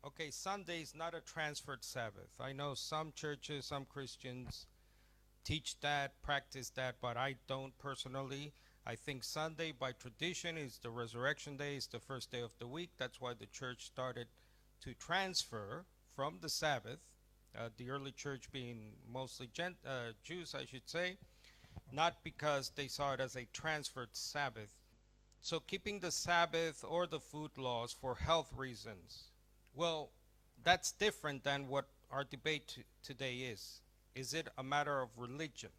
Okay, Sunday is not a transferred Sabbath. I know some churches, some Christians teach that, practice that, but I don't personally. I think Sunday, by tradition, is the resurrection day, is the first day of the week. That's why the church started to transfer from the Sabbath, the early church being mostly Jews, I should say, not because they saw it as a transferred Sabbath. So keeping the Sabbath or the food laws for health reasons, well, that's different than what our debate today is. Is it a matter of religion?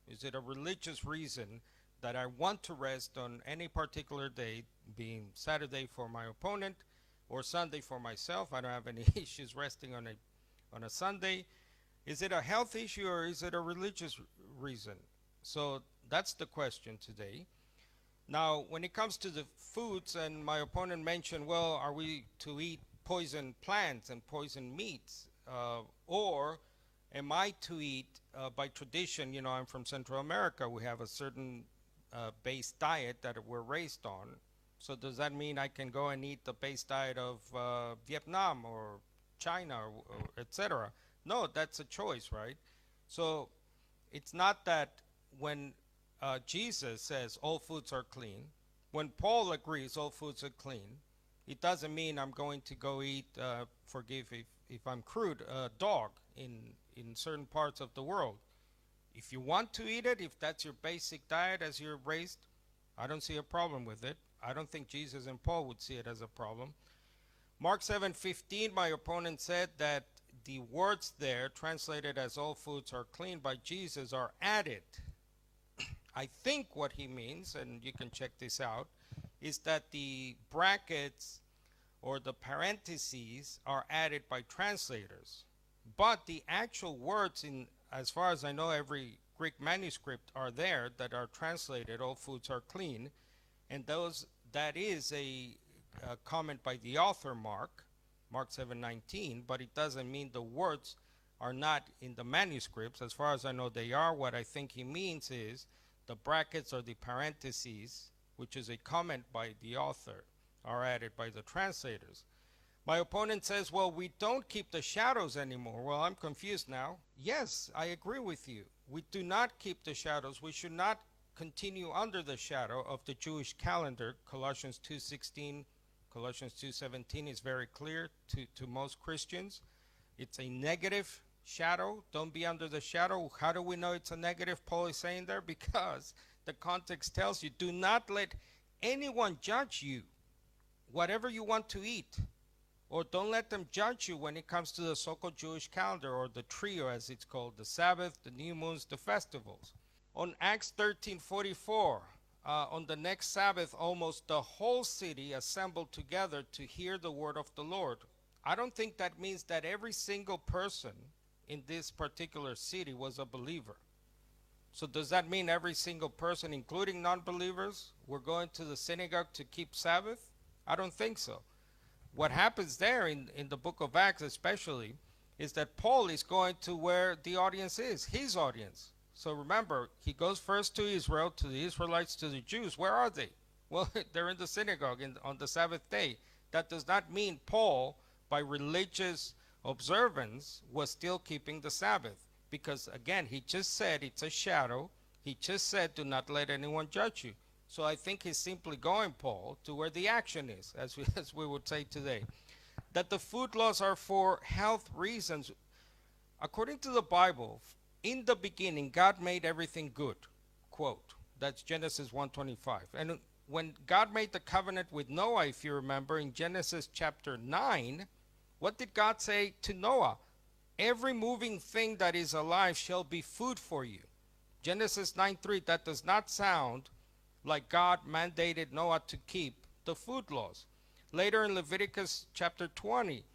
Is it a religious reason that I want to rest on any particular day, being Saturday for my opponent or Sunday for myself? I don't have any issues resting on a Sunday. Is it a health issue or is it a religious reason? So that's the question today. Now, when it comes to the foods, and my opponent mentioned, well, are we to eat poison plants and poison meats? Or am I to eat, by tradition, I'm from Central America, we have a certain base diet that we're raised on. So does that mean I can go and eat the base diet of Vietnam or China or etc.? No, that's a choice, right? So it's not that when Jesus says all foods are clean, when Paul agrees all foods are clean, it doesn't mean I'm going to go eat, forgive if I'm crude, dog in certain parts of the world. If you want to eat it, if that's your basic diet as you're raised, I don't see a problem with it. I don't think Jesus and Paul would see it as a problem. Mark 7:15, my opponent said that the words there, translated as all foods are clean by Jesus, are added. I think what he means, and you can check this out, is that the brackets or the parentheses are added by translators. But the actual words, in as far as I know, every Greek manuscript are there that are translated, all foods are clean. And that is a comment by the author Mark 7:19, but it doesn't mean the words are not in the manuscripts. As far as I know, they are. What I think he means is the brackets or the parentheses, which is a comment by the author, are added by the translators. My opponent says, well, we don't keep the shadows anymore. Well, I'm confused now. Yes, I agree with you. We do not keep the shadows. We should not continue under the shadow of the Jewish calendar. Colossians 2:16, Colossians 2:17 is very clear to most Christians. It's a negative shadow. Don't be under the shadow. How do we know it's a negative? Paul is saying there because the context tells you, do not let anyone judge you whatever you want to eat, or don't let them judge you when it comes to the so-called Jewish calendar, or the trio as it's called, the Sabbath, the new moons, the festivals. On Acts 13:44, on the next Sabbath, almost the whole city assembled together to hear the word of the Lord. I don't think that means that every single person in this particular city was a believer. So does that mean every single person, including non-believers, were going to the synagogue to keep Sabbath? I don't think so. What happens there in the book of Acts especially is that Paul is going to where the audience is, his audience. So remember, he goes first to Israel, to the Israelites, to the Jews. Where are they? Well, they're in the synagogue on the Sabbath day. That does not mean Paul, by religious observance, was still keeping the Sabbath. Because again, he just said it's a shadow. He just said, do not let anyone judge you. So I think he's simply going, Paul, to where the action is, as we would say today. That the food laws are for health reasons. According to the Bible, in the beginning, God made everything good. Quote. That's Genesis 1:25. And when God made the covenant with Noah, if you remember, in Genesis chapter 9, what did God say to Noah? Every moving thing that is alive shall be food for you. Genesis 9:3, that does not sound like God mandated Noah to keep the food laws. Later in Leviticus chapter 20,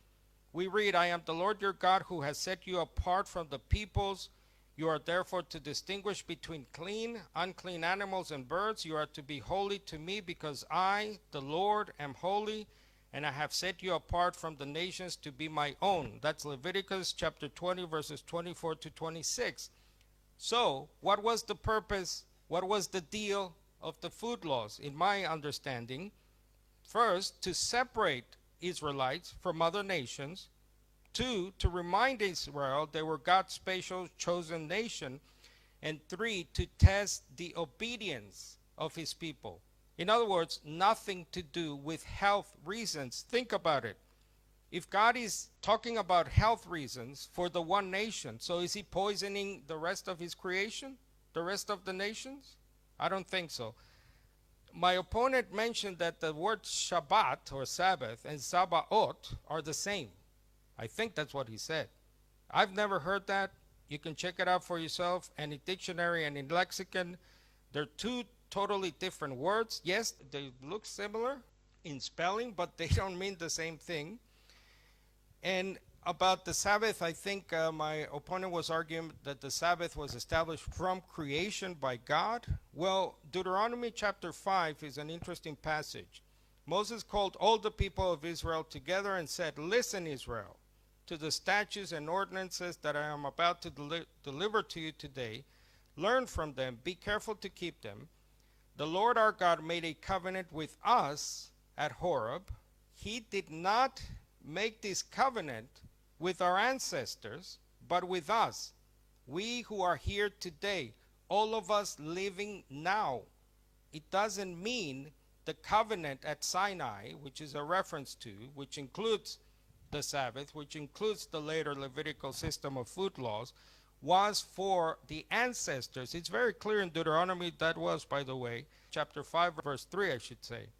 we read, I am the Lord your God who has set you apart from the peoples. You are therefore to distinguish between clean, unclean animals and birds. You are to be holy to me because I, the Lord, am holy, and I have set you apart from the nations to be my own. That's Leviticus chapter 20, verses 24 to 26. So, what was the purpose? What was the deal of the food laws? In my understanding, first, to separate Israelites from other nations. 2, to remind Israel they were God's special chosen nation. And 3, to test the obedience of his people. In other words, nothing to do with health reasons. Think about it. If God is talking about health reasons for the one nation, so is he poisoning the rest of his creation? The rest of the nations? I don't think so. My opponent mentioned that the word Shabbat or Sabbath and Sabaoth are the same. I think that's what he said. I've never heard that. You can check it out for yourself. And in dictionary and in lexicon, they're two totally different words. Yes, they look similar in spelling, but they don't mean the same thing. And about the Sabbath, I think my opponent was arguing that the Sabbath was established from creation by God. Well, Deuteronomy chapter 5 is an interesting passage. Moses called all the people of Israel together and said, "Listen, Israel, to the statutes and ordinances that I am about to deliver to you today. Learn from them, be careful to keep them. The Lord our God made a covenant with us at Horeb. He did not make this covenant with our ancestors, but with us, we who are here today, all of us living now." It doesn't mean the covenant at Sinai, which is a reference to, which includes the Sabbath, which includes the later Levitical system of food laws, was for the ancestors. It's very clear in Deuteronomy, that was, by the way, chapter 5, verse 3, I should say.